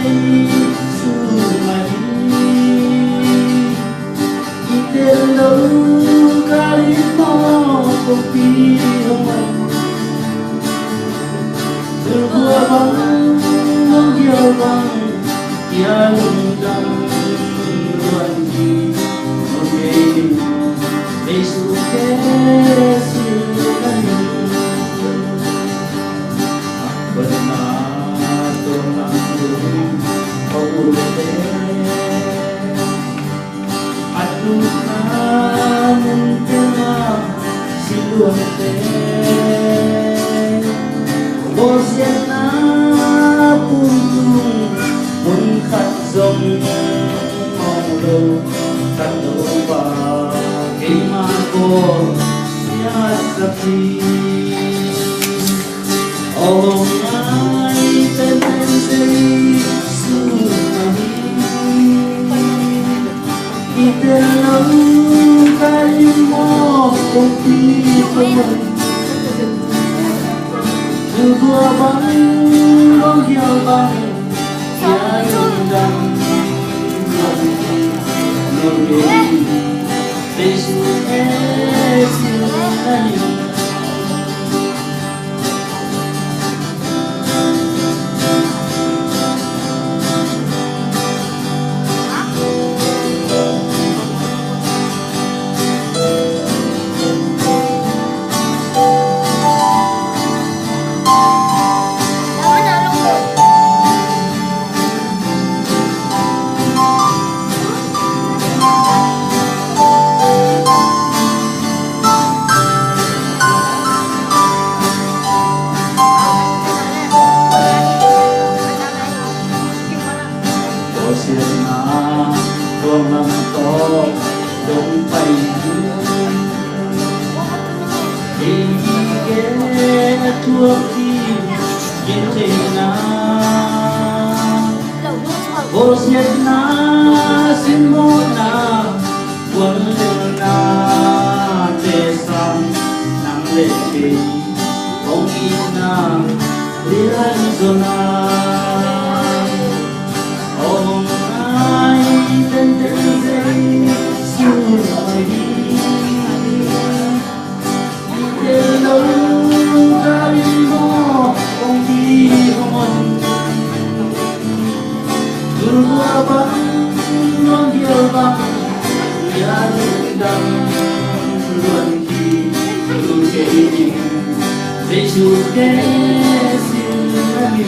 Giêsu Iterlo kalimo kopi hong Terbuat bang Menggil bang Yang dan Luanji Oke Yesus Yesus kami Benar Tuhan Kau boleh Aduh namun tengah siluante Bosian na punung Mun khát dòng màu đầu Khát đầu và cây mà cô Siya sakti Oh my tendency Sumali Iterlo kalimo kopi hong Terbuat bang Menggil bang Yang dan Luanji Oke Yesus Yesus kami Tuông nằm to đông bay Thì ghé thuốc đi Yên thế na Vô siết na Xin mô na Quân lên na Tê sang Nắng lệ kì Ông in na Liên dô na Ông ai tên tên dây Sư mày Ite lâu kalimo Ông đi hong Terbuat bang Menggil bang Yang dan Luanji Oke Yesus Yesus kami